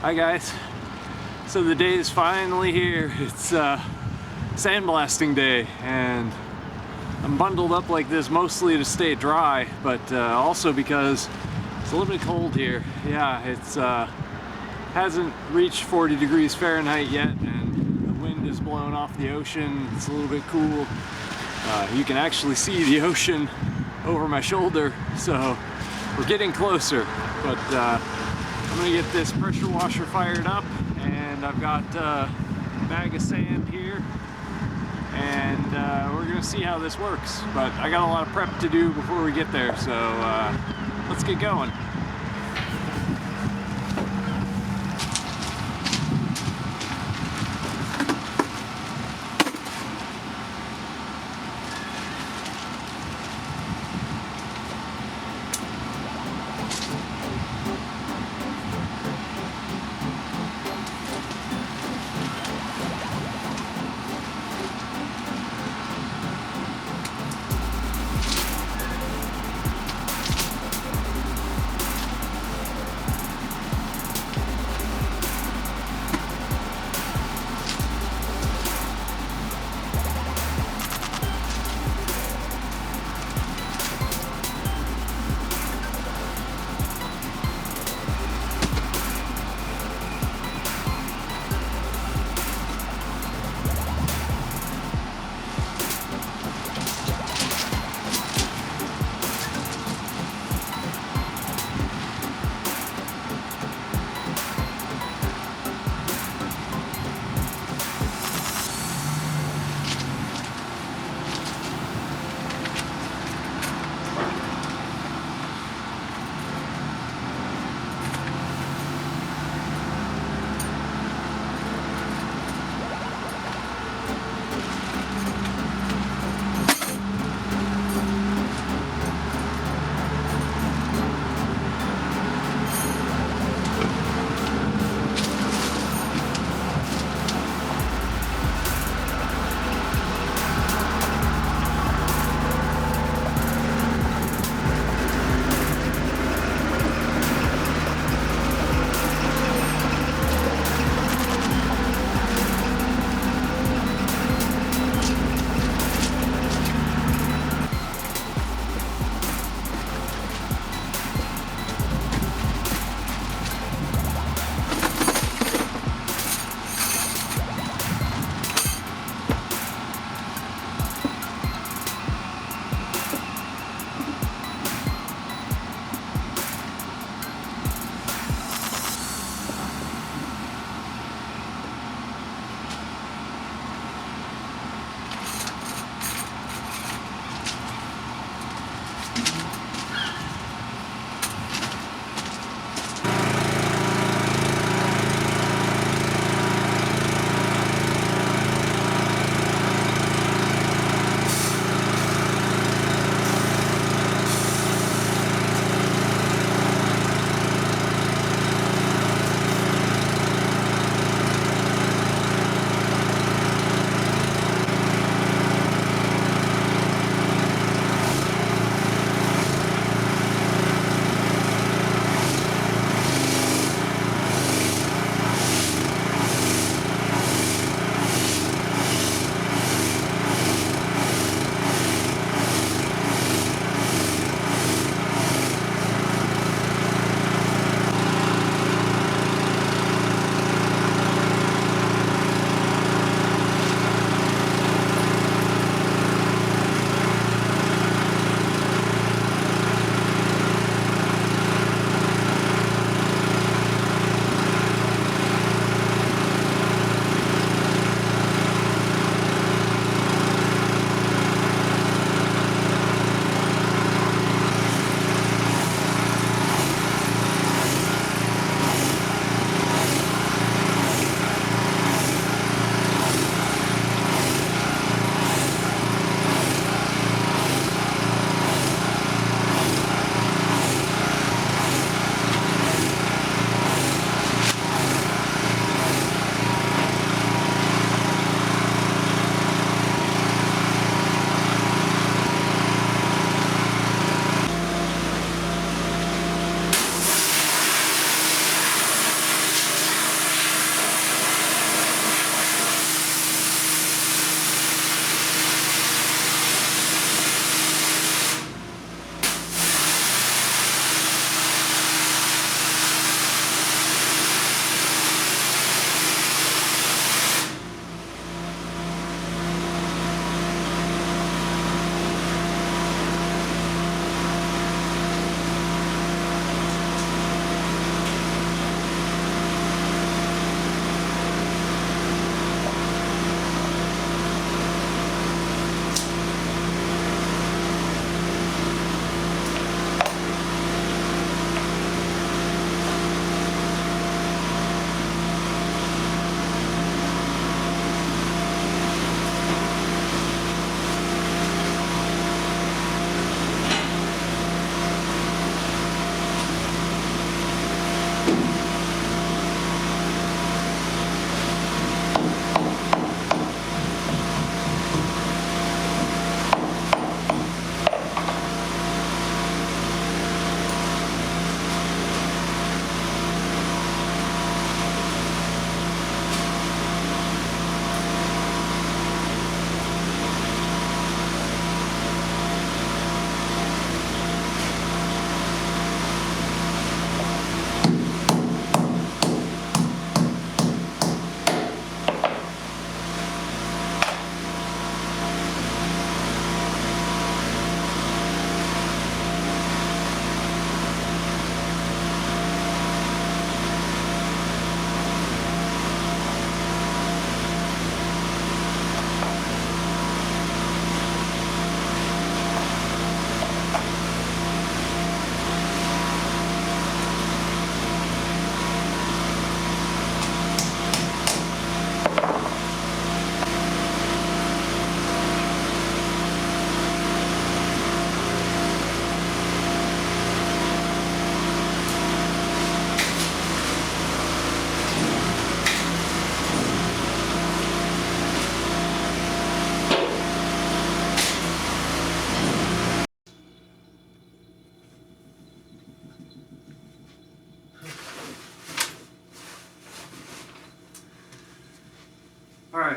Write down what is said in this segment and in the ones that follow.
Hi guys. So the day is finally here. It's sandblasting day, and I'm bundled up like this mostly to stay dry, but also because it's a little bit cold here. Yeah, it's hasn't reached 40 degrees Fahrenheit yet, and the wind is blowing off the ocean. It's a little bit cool. You can actually see the ocean over my shoulder, so we're getting closer. But I'm gonna get this pressure washer fired up, and I've got a bag of sand here, and we're gonna see how this works. But I got a lot of prep to do before we get there, so let's get going.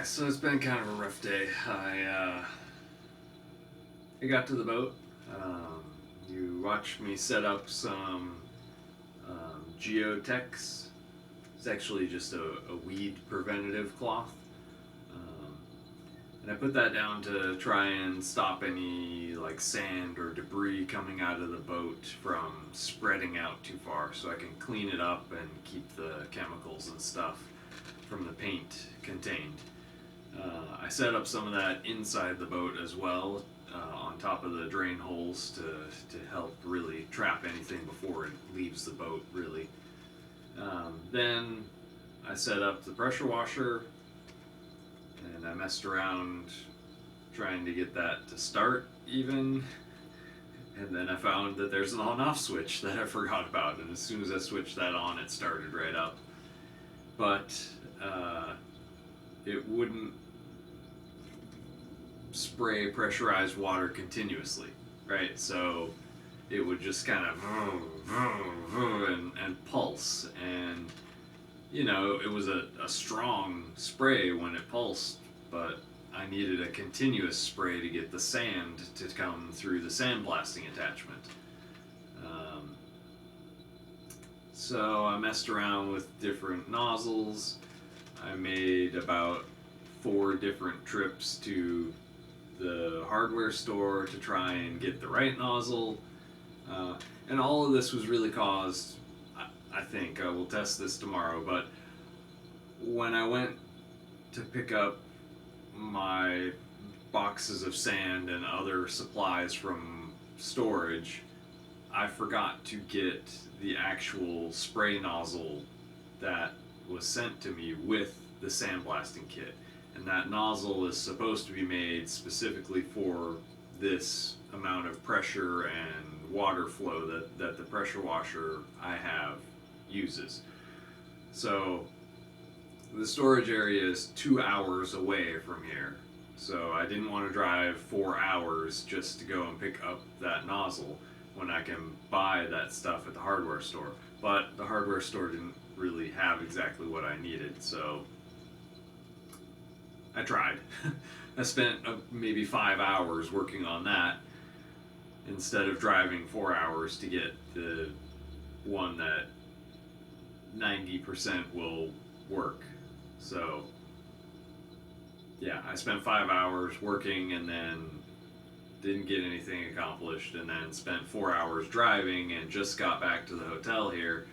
Yeah, so it's been kind of a rough day. I got to the boat. You watched me set up some geotechs. It's actually just a weed preventative cloth. Um, and I put that down to try and stop any like sand or debris coming out of the boat from spreading out too far, so I can clean it up and keep the chemicals and stuff from the paint contained. I set up some of that inside the boat as well, on top of the drain holes to help really trap anything before it leaves the boat, really. Then I set up the pressure washer, and I messed around trying to get that to start even. And then I found that there's an on-off switch that I forgot about, and as soon as I switched that on, it started right up. But it wouldn't spray pressurized water continuously, right? So it would just kind of and pulse, and you know, it was a strong spray when it pulsed, but I needed a continuous spray to get the sand to come through the sandblasting attachment. So I messed around with different nozzles. I made about 4 different trips to the hardware store to try and get the right nozzle. And all of this was really caused, I think, we'll test this tomorrow, but when I went to pick up my boxes of sand and other supplies from storage, I forgot to get the actual spray nozzle that was sent to me with the sandblasting kit. And that nozzle is supposed to be made specifically for this amount of pressure and water flow that the pressure washer I have uses. So the storage area is 2 hours away from here. So I didn't want to drive 4 hours just to go and pick up that nozzle when I can buy that stuff at the hardware store. But the hardware store didn't really have exactly what I needed, so I tried. I spent maybe 5 hours working on that instead of driving 4 hours to get the one that 90% will work. So yeah, I spent 5 hours working and then didn't get anything accomplished, and then spent 4 hours driving and just got back to the hotel here.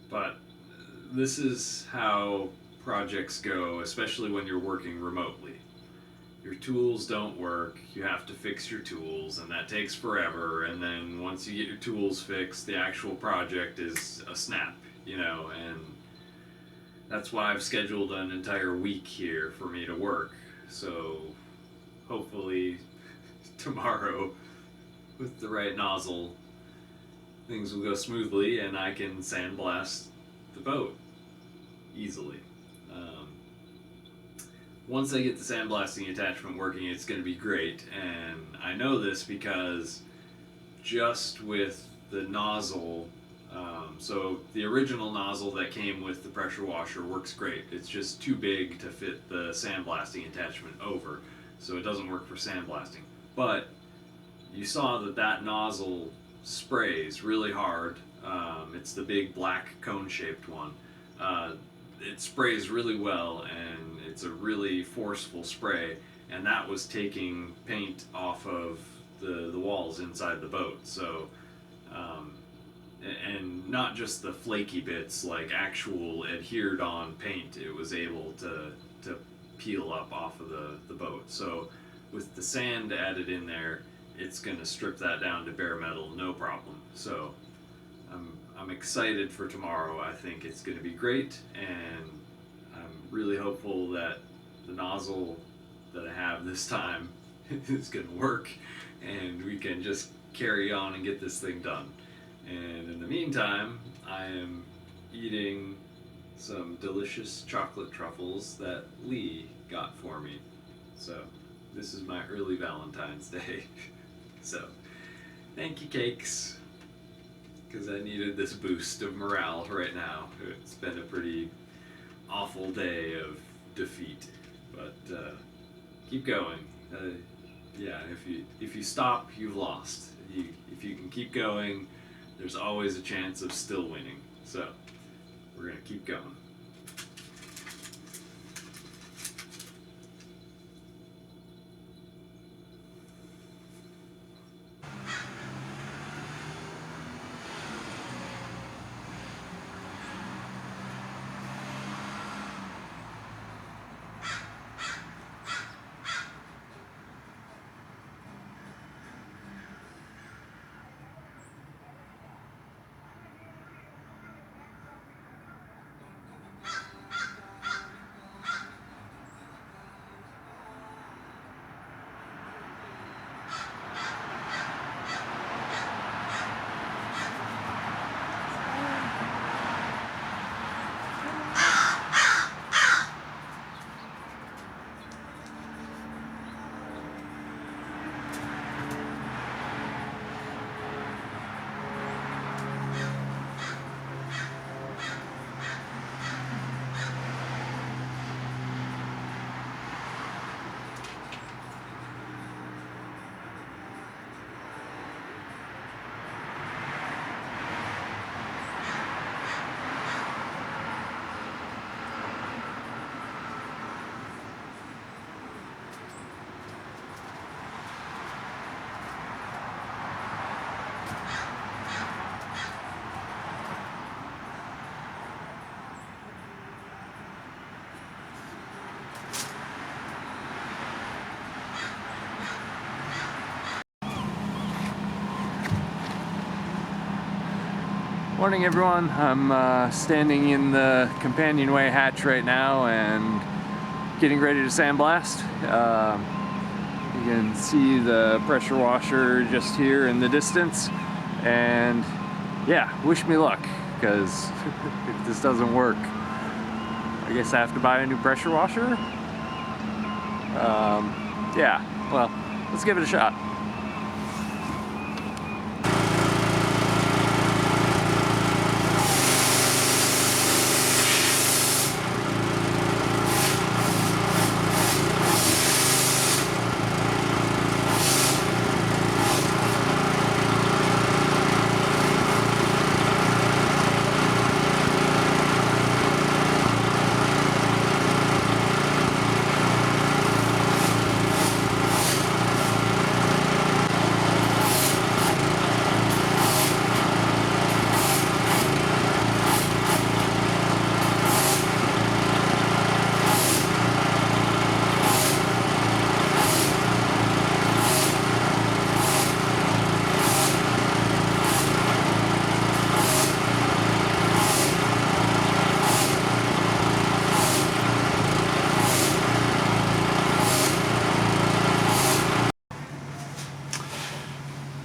But this is how projects go, especially when you're working remotely. Your tools don't work, you have to fix your tools, and that takes forever, and then once you get your tools fixed, the actual project is a snap, you know, and that's why I've scheduled an entire week here for me to work. So hopefully tomorrow, with the right nozzle, things will go smoothly and I can sandblast the boat easily. Once I get the sandblasting attachment working, it's going to be great, and I know this because just with the nozzle, so the original nozzle that came with the pressure washer works great. It's just too big to fit the sandblasting attachment over, so it doesn't work for sandblasting. But you saw that nozzle sprays really hard. It's the big black cone-shaped one. It sprays really well, and it's a really forceful spray, and that was taking paint off of the walls inside the boat. So and not just the flaky bits, like actual adhered on paint, it was able to peel up off of the boat. So with the sand added in there, it's going to strip that down to bare metal, no problem. So I'm excited for tomorrow. I think it's going to be great, and I'm really hopeful that the nozzle that I have this time is going to work, and we can just carry on and get this thing done. And in the meantime, I am eating some delicious chocolate truffles that Lee got for me. So this is my early Valentine's Day. So thank you, cakes, because I needed this boost of morale right now. It's been a pretty awful day of defeat, but keep going. Yeah, if you stop, you've lost. If you can keep going, there's always a chance of still winning. So we're gonna keep going. Morning everyone, I'm standing in the companionway hatch right now and getting ready to sandblast. You can see the pressure washer just here in the distance, and yeah, wish me luck, because if this doesn't work, I guess I have to buy a new pressure washer. Yeah, well, let's give it a shot.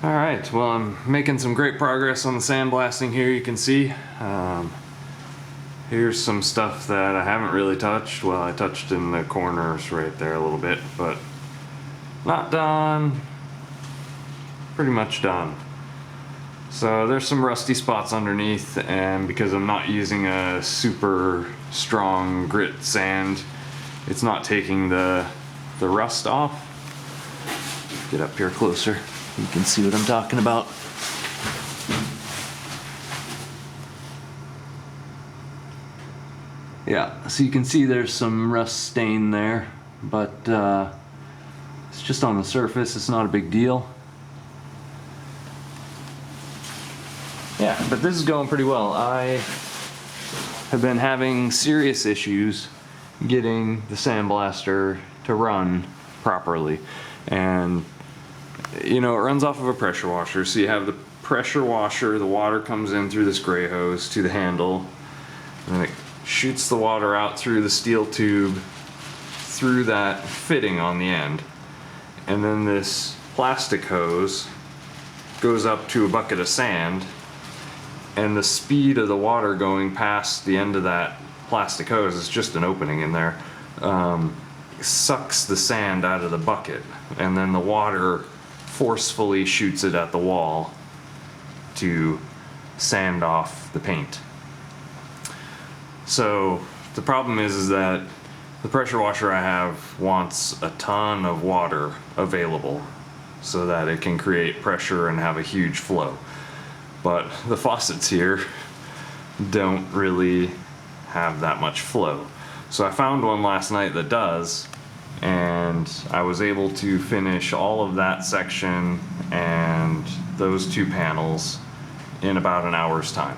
Alright, well, I'm making some great progress on the sandblasting here, you can see. Here's some stuff that I haven't really touched. Well, I touched in the corners right there a little bit, but not done. Pretty much done. So there's some rusty spots underneath, and because I'm not using a super strong grit sand, it's not taking the rust off. Get up here closer. You can see what I'm talking about. Yeah, so you can see there's some rust stain there, but it's just on the surface, it's not a big deal. Yeah, but this is going pretty well. I have been having serious issues getting the sandblaster to run properly, and you know, it runs off of a pressure washer. So you have the pressure washer, the water comes in through this gray hose to the handle, and then it shoots the water out through the steel tube through that fitting on the end, and then this plastic hose goes up to a bucket of sand, and the speed of the water going past the end of that plastic hose, is just an opening in there, sucks the sand out of the bucket, and then the water forcefully shoots it at the wall to sand off the paint. So The problem is that the pressure washer I have wants a ton of water available so that it can create pressure and have a huge flow. But the faucets here don't really have that much flow. So I found one last night that does, and I was able to finish all of that section and those two panels in about an hour's time.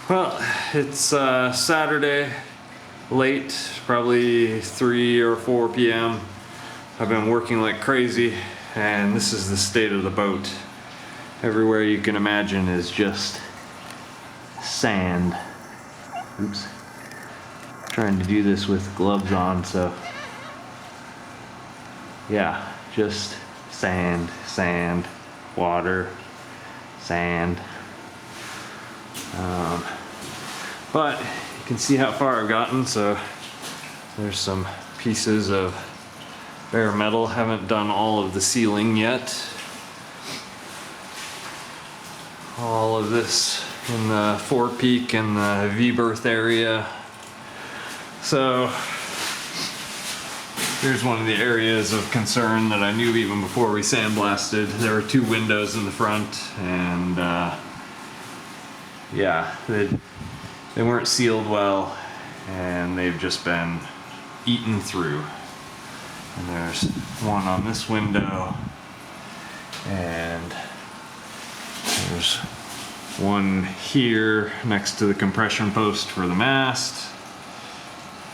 Well, it's Saturday, late, probably 3 or 4 p.m. I've been working like crazy, and this is the state of the boat. Everywhere you can imagine is just sand. Oops. Trying to do this with gloves on, so yeah, just sand, sand, water, sand. But you can see how far I've gotten, so there's some pieces of bare metal. Haven't done all of the ceiling yet. All of this in the forepeak and the V-berth area. So here's one of the areas of concern that I knew even before we sandblasted. There were 2 windows in the front, and yeah, they weren't sealed well, and they've just been eaten through. And there's one on this window, and there's one here next to the compression post for the mast.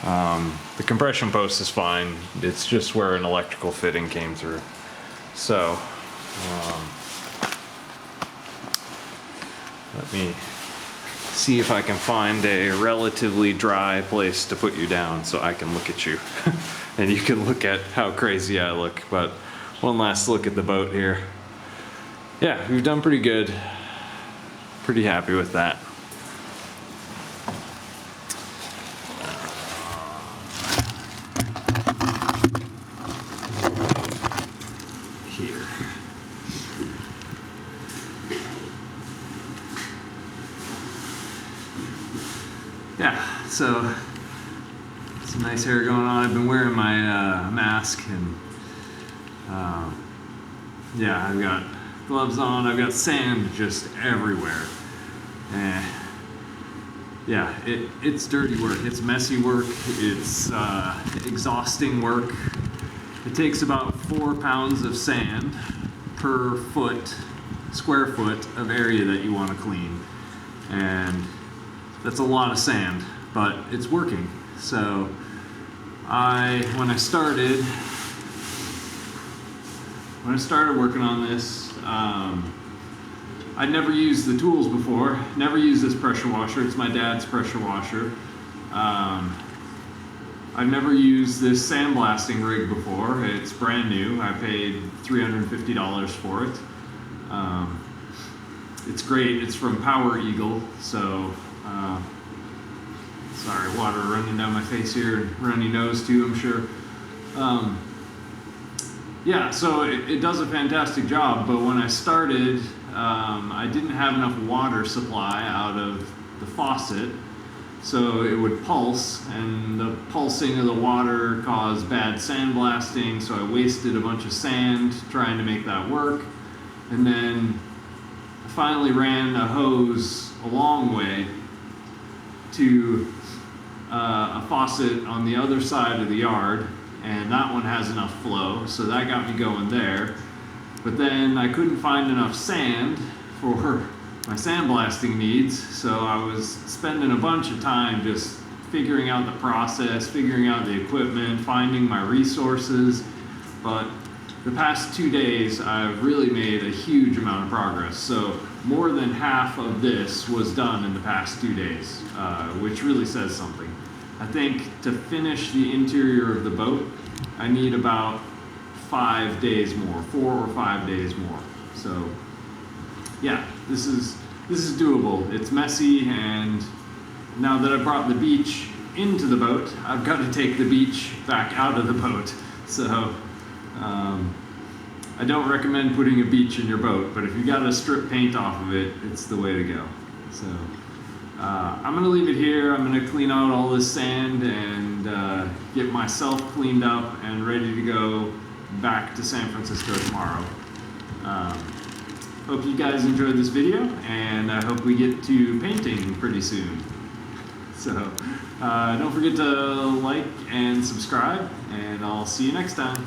The compression post is fine, it's just where an electrical fitting came through. So, let me see if I can find a relatively dry place to put you down so I can look at you. And you can look at how crazy I look. But one last look at the boat here. Yeah, we've done pretty good. Pretty happy with that. Here. Yeah, so some nice hair going on. I've been wearing my mask, and yeah, I've got gloves on. I've got sand just everywhere. Yeah, it's dirty work. It's messy work. It's exhausting work. It takes about 4 pounds of sand per square foot of area that you want to clean, and that's a lot of sand, but it's working. So when I started working on this, I'd never used the tools before, never used this pressure washer. It's my dad's pressure washer. I've never used this sandblasting rig before. It's brand new. I paid $350 for it. It's great. It's from Power Eagle, so sorry, water running down my face here, and runny nose too, I'm sure. Yeah, so it does a fantastic job, but when I started, I didn't have enough water supply out of the faucet, so it would pulse, and the pulsing of the water caused bad sandblasting, so I wasted a bunch of sand trying to make that work. And then I finally ran a hose a long way to a faucet on the other side of the yard, and that one has enough flow, so that got me going there. But then I couldn't find enough sand for my sandblasting needs, so I was spending a bunch of time just figuring out the process, figuring out the equipment, finding my resources. But the past 2 days, I've really made a huge amount of progress. So more than half of this was done in the past 2 days, which really says something. I think to finish the interior of the boat, I need about 5 days more, 4 or 5 days more. So yeah, this is doable. It's messy, and now that I brought the beach into the boat, I've got to take the beach back out of the boat. So I don't recommend putting a beach in your boat, but if you got to strip paint off of it, it's the way to go. So I'm gonna leave it here. I'm gonna clean out all this sand and get myself cleaned up and ready to go back to San Francisco tomorrow. Hope you guys enjoyed this video, and I hope we get to painting pretty soon. So don't forget to like and subscribe, and I'll see you next time.